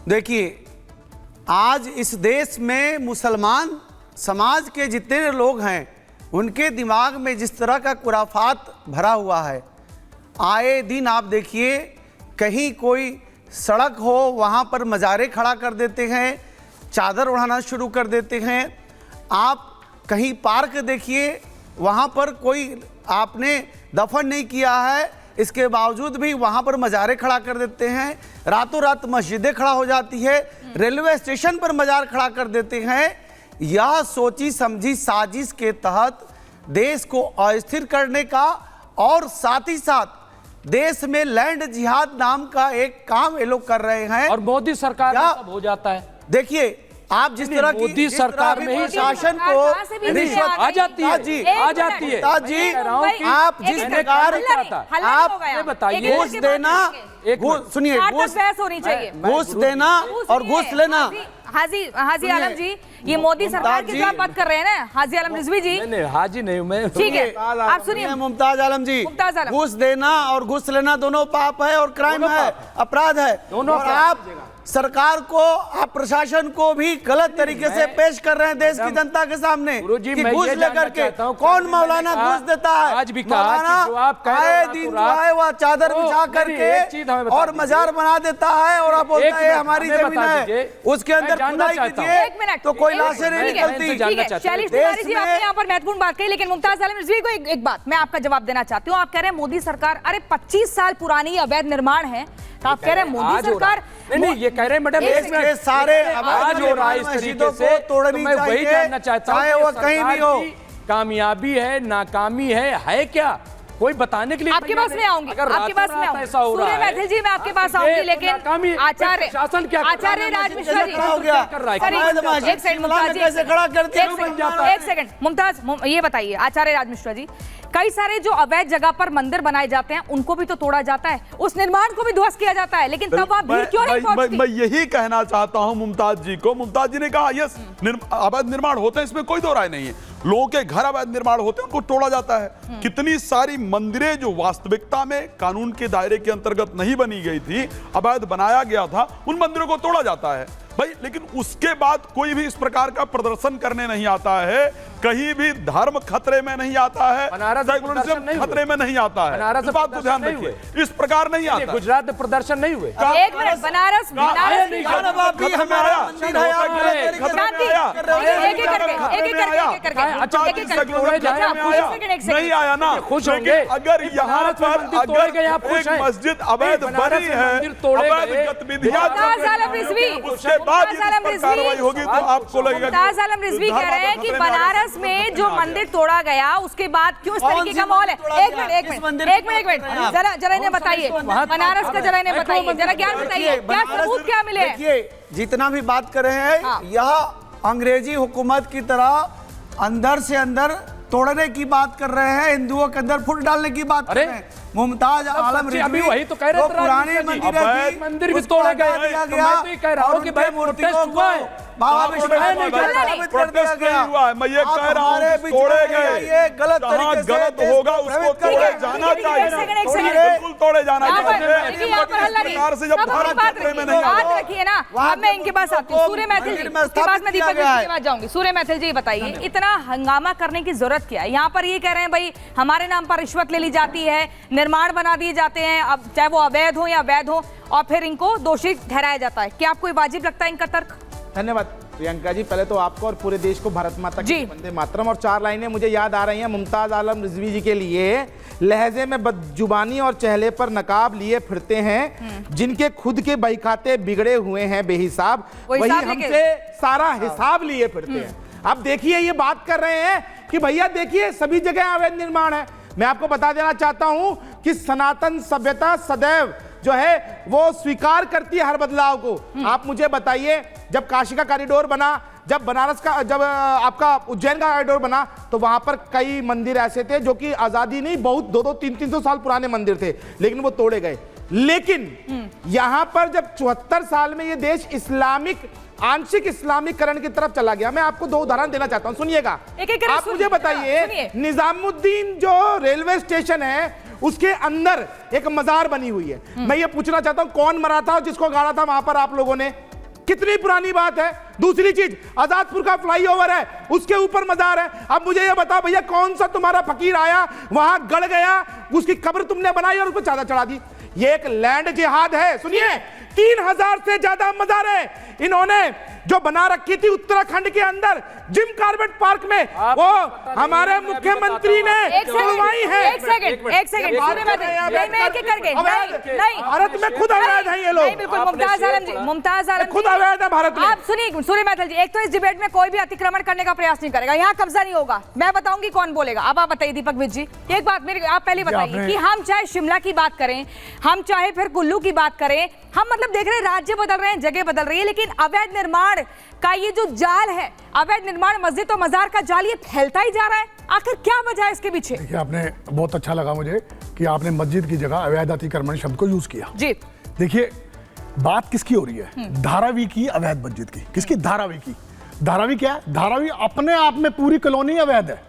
देखिए, आज इस देश में मुसलमान समाज के जितने लोग हैं उनके दिमाग में जिस तरह का खुराफात भरा हुआ है, आए दिन आप देखिए कहीं कोई सड़क हो वहाँ पर मज़ारे खड़ा कर देते हैं, चादर उड़ाना शुरू कर देते हैं। आप कहीं पार्क देखिए, वहाँ पर कोई आपने दफन नहीं किया है, इसके बावजूद भी वहाँ पर मज़ारे खड़ा कर देते हैं। रातों रात मस्जिदें खड़ा हो जाती है, रेलवे स्टेशन पर मज़ार खड़ा कर देते हैं। यह सोची समझी साजिश के तहत देश को अस्थिर करने का और साथ ही साथ देश में लैंड जिहाद नाम का एक काम ये लोग कर रहे हैं। और मोदी सरकार में सब हो जाता है। देखिए, आप जिस तरह की मोदी सरकार में ही शासन को रिश्वत आ जाती है, आ जाती है। जी, आप जिस प्रकार आप बताइए, घूस देना, सुनिए, होनी चाहिए, घूस देना और घूस लेना। हाजी आलम जी, ये मोदी सरकार की जो आप बात कर रहे हैं ना, हाजी आलम रिजवी जी। नहीं, हाजी नहीं मैं, ठीक है, आप सुनिए। मुमताज आलम जी, घूस देना और घूस लेना दोनों पाप है और क्राइम है, अपराध है। दोनों आप सरकार को, आप प्रशासन को भी गलत तरीके से पेश कर रहे हैं देश की जनता के सामने कि घूस लेकर के कौन मौलाना घूस देता है। आज भी मौलाना आए दिन जो है वह चादर बिछा करके और मजार बना देता है और आप बोलते हैं हमारी जमीन है, उसके अंदर खुदाई कीजिए तो कोई लाशें नहीं निकलती। यहाँ पर महत्वपूर्ण बात कही, लेकिन मुमताज आलम रिजवी को एक बात मैं आपका जवाब देना चाहती हूँ। आप कह रहे हैं मोदी सरकार, अरे 25 साल पुरानी अवैध निर्माण है, तो आप कह रहे हैं मोदी सरकार नहीं, ये कह रहे हैं मैडम ये सारे आज हो रहा है इस तरीके से, तो मैं वही जानना चाहता हूँ, चाहे वो कहीं भी हो, कामयाबी है नाकामी है क्या, कोई बताने के लिए आपके पास में आऊंगी, आपके पास में आऊंगी। सूर्य मैथिल जी, मैं आपके पास आऊंगी, लेकिन आचार्य राज मिश्रा जी एक सेकंड मुमताज, ये बताइए आचार्य राज मिश्रा जी, कई सारे जो अवैध जगह पर मंदिर बनाए जाते हैं उनको भी तो तोड़ा जाता है, उस निर्माण को भी ध्वस्त किया जाता है, लेकिन तब आप भीड़ क्यों नहीं पहुंचती? मैं यही कहना चाहता हूं मुमताज जी को। मुमताज जी ने कहा यस, अवैध निर्माण होते हैं, इसमें कोई दो राय नहीं है। लोगों के घर अवैध निर्माण होते हैं, उनको तोड़ा जाता है। कितनी सारी मंदिरें जो वास्तविकता में कानून के दायरे के अंतर्गत नहीं बनी गई थी, अवैध बनाया गया था, उन मंदिरों को तोड़ा जाता है भाई। लेकिन उसके बाद कोई भी इस प्रकार का प्रदर्शन करने नहीं आता है, कहीं भी धर्म खतरे में नहीं आता है, सेकुलरिज्म खतरे में नहीं आता है। इस बात को ध्यान रखिए, इस प्रकार नहीं आता। गुजरात में प्रदर्शन नहीं हुए। एक मिनट, बनारस नहीं आया ना, खुश होंगे। अगर यहाँ पर अगर एक मस्जिद अवैध बनी है, अवैध गतिविधियां कार्रवाई होगी तो आपको लगेगा। मुमताज आलम रिजवी कह रहे हैं कि बनारस में जो मंदिर तोड़ा गया उसके बाद क्यों इस तरीके का माहौल है। एक मिनट जरा इन्हें बताइए, बनारस का जरा इन्हें बताइए, जरा ज्ञान बताइए, क्या सबूत क्या मिले? देखिए, जितना भी बात कर रहे हैं यह अंग्रेजी हुकूमत की तरह अंदर से अंदर तोड़ने की बात कर रहे हैं, हिंदुओं के अंदर फुट डालने की बात कर रहे हैं। मुमताज आलम रिजवी वही तो कह रहे थे, पुराने मंदिर भी तोड़ा गया, तो मैं तो ये कह रहा हूं कि भाई प्रोटेस्ट हुआ है, बाबा विश्वनाथ कर दिया गया। मैं ये कह रहा हूं तोड़े गए, ये गलत तरीके से गलत होगा उसको तोड़े जाना चाहिए, बिल्कुल तोड़े जाना चाहिए। सरकार से जब भारत खतरे में नहीं बात रखिए ना, अब मैं इनके पास आती हूँ, सूर्य मैथिल जी, उसके बाद मैं दीपक जी के पास जाऊंगी। सूर्य मैथिल जी बताइए, इतना हंगामा करने की जरूरत क्या है? यहाँ पर ये कह रहे हैं भाई हमारे नाम पर रिश्वत ले ली जाती है, निर्माण बना दिए जाते हैं, अब चाहे वो अवैध हो या वैध हो, और फिर इनको दोषी ठहराया जाता है। क्या आपको वाजिब लगता है इनका तर्क? धन्यवाद प्रियंका जी, पहले तो आपको और पूरे देश को भारत माता की वंदे मातरम। और 4 लाइनें मुझे याद आ रही हैं मुमताज आलम रिजवी जी के लिए। लहजे में बदजुबानी और चेहरे पर नकाब लिए फिरते हैं, जिनके खुद के बहीखाते बिगड़े हुए हैं बेहिसाब, वही हमसे सारा हिसाब लिए फिरते हैं। अब देखिए, ये बात कर रहे हैं कि भैया देखिए सभी जगह अवैध निर्माण है। मैं आपको बता देना चाहता हूं कि सनातन सभ्यता सदैव जो है वो स्वीकार करती है हर बदलाव को। आप मुझे बताइए, जब काशी का कॉरिडोर बना, जब बनारस का, जब आपका उज्जैन का कॉरिडोर बना, तो वहां पर कई मंदिर ऐसे थे जो कि आजादी नहीं, बहुत 200-300 साल पुराने मंदिर थे, लेकिन वो तोड़े गए। लेकिन यहां पर जब 74 साल में ये देश इस्लामिक, आंशिक इस्लामीकरण की तरफ चला गया, मैं आपको 2 उदाहरण देना चाहता हूं, सुनिएगा। आप मुझे बताइए, निजामुद्दीन जो रेलवे स्टेशन है उसके अंदर एक मजार बनी हुई है। मैं ये पूछना चाहता हूं कौन मरा था और जिसको गाड़ा था वहां पर आप लोगों ने? कितनी पुरानी बात है। दूसरी चीज, आजादपुर का फ्लाईओवर है, उसके ऊपर मजार है। अब मुझे ये बताओ भैया, कौन सा तुम्हारा फकीर आया वहां गड़ गया, उसकी कब्र तुमने बनाई और उसको चादर चढ़ा दी? ये एक लैंड जिहाद है। सुनिए, 3000 से ज्यादा मजारें इन्होंने जो बना रखी थी उत्तराखंड के अंदर जिम कॉर्बेट पार्क में, वो हमारे मुख्यमंत्री ने खुलवाई है। एक सेकंड सूर्य मैथिल, मैं एक करके नहीं, भारत में खुद अवैध है ये लोग। बिल्कुल मुमताज आलम जी, मुमताज आलम खुद अवैध है भारत में। आप सुनिए सूर्य मैथिल जी, एक तो इस डिबेट में कोई भी अतिक्रमण करने का प्रयास नहीं करेगा, यहाँ कब्जा नहीं होगा। मैं बताऊंगी कौन बोलेगा। अब आप बताइए दीपक विज जी, एक बात मेरी आप पहले बताइए कि हम चाहे शिमला की बात करें, हम चाहे फिर कुल्लू की बात करें, हम मतलब देख रहे हैं राज्य बदल रहे हैं, जगह बदल रही है, लेकिन अवैध निर्माण का ये जो जाल है, अवैध निर्माण मस्जिद और मजार का जाल, ये फैलता ही जा रहा है। आखिर क्या वजह है इसके पीछे? देखिए, आपने बहुत अच्छा लगा मुझे कि आपने मस्जिद की जगह अवैध अतिक्रमण शब्द को यूज किया। जी देखिए, बात किसकी हो रही है? धारावी की अवैध मस्जिद की। किसकी? धारावी की। धारावी क्या है? धारावी अपने आप में पूरी कॉलोनी अवैध है।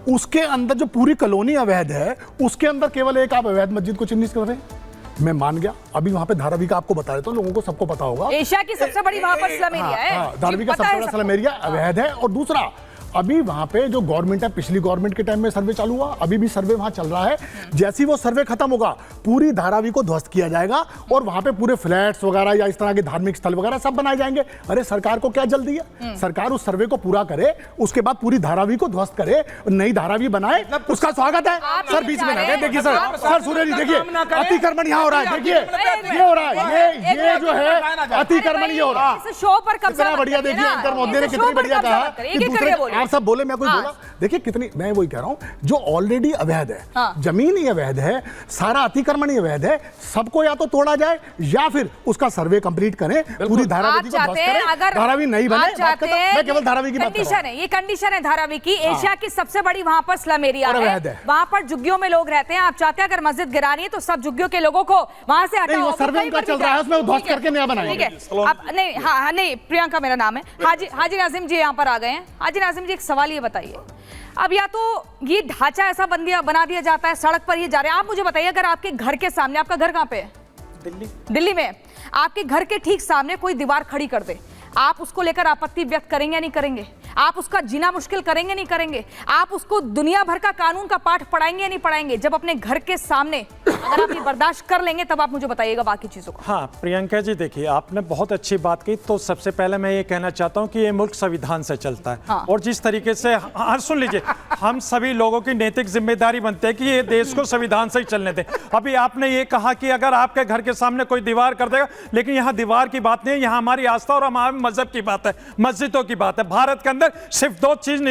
उसके अंदर जो पूरी कॉलोनी अवैध है, उसके अंदर केवल एक आप अवैध मस्जिद को चिन्हित कर रहे हैं। मैं मान गया। अभी वहां पे धारावी का आपको बता देता हूं, लोगों को सबको पता होगा, एशिया की सबसे बड़ी वहां पर स्लम एरिया है। धारावी का सबसे बड़ा स्लम एरिया अवैध है। और दूसरा, अभी वहां पे जो गवर्नमेंट है, पिछली गवर्नमेंट के टाइम में सर्वे चालू हुआ, अभी भी सर्वे वहां चल रहा है। जैसे ही वो सर्वे खत्म होगा, पूरी धारावी को ध्वस्त किया जाएगा और वहां पे पूरे फ्लैट्स वगैरह या इस तरह के धार्मिक स्थल वगैरह सब बनाए जाएंगे। अरे सरकार को क्या जल्दी है? सरकार उस सर्वे को पूरा करे, उसके बाद पूरी धारावी को ध्वस्त करे, नई धारावी बनाए, उसका स्वागत है। सर बीच में ना गए। देखिए सर सूर्य जी, देखिए अतिक्रमण यहाँ हो रहा है। देखिए ये हो रहा है, ये जो है अतिक्रमण ये हो रहा है। शो पर कब्जा बढ़िया। देखिए अंकर मोदी ने कितनी बढ़िया कहा कि दूसरे आप सब बोले, मैं कुछ बोला। देखिए कितनी, मैं वही कह रहा हूं, जो ऑलरेडी अवैध है, जमीन ही अवैध है, सारा अतिक्रमण ही अवैध है, सबको या तो तोड़ा जाए या फिर उसका सर्वे कंप्लीट करें, पूरी धारावी को ध्वस्त करें, धारावी नहीं बने। मैं केवल धारावी की बात कर रहा हूं। ये कंडीशन है धारावी की। एशिया की सबसे बड़ी वहां पर स्लम एरिया है, वहां पर झुग्गियों में लोग रहते हैं। आप चाहते हैं अगर मस्जिद गिरानी है तो सब झुग्गियों के लोगों को वहां से हटाओ। सर्वे उनका चल रहा है, उसमें ध्वस्त करके नया बनाएंगे। अब नहीं, हाँ नहीं, प्रियंका मेरा नाम है। हाजी नाजिम जी यहाँ पर आ गए हैं। हाजी नाजिम जी, एक सवाल ये बताइए, अब या तो ये ढांचा ऐसा बना दिया जाता है, सड़क पर ये जा रहे हैं। आप मुझे बताइए, अगर आपके घर के सामने, आपका घर कहाँ पे है? दिल्ली में। आपके घर के ठीक सामने कोई दीवार खड़ी कर दे, आप उसको लेकर आपत्ति व्यक्त करेंगे या नहीं करेंगे? आप उसका जीना मुश्किल करेंगे नहीं करेंगे? आप उसको दुनिया भर का कानून का पाठ पढ़ाएंगे या नहीं पढ़ाएंगे? जब अपने घर के सामने अगर आप ये बर्दाश्त कर लेंगे, तब आप मुझे बताइएगा बाकी चीजों को। हाँ प्रियंका जी, देखिए आपने बहुत अच्छी बात की। तो सबसे पहले मैं ये कहना चाहता हूँ कि ये मुल्क संविधान से चलता है। हाँ। और जिस तरीके से, हाँ सुन लीजिए, हम सभी लोगों की नैतिक जिम्मेदारी बनती है कि ये देश को संविधान से ही चलने दें। अभी आपने ये कहा कि अगर आपके घर के सामने कोई दीवार कर देगा, लेकिन यहाँ दीवार की बात नहीं है, यहाँ हमारी आस्था और हमारे मजहब की बात है, मस्जिदों की बात है। भारत के अंदर सिर्फ 2 चीज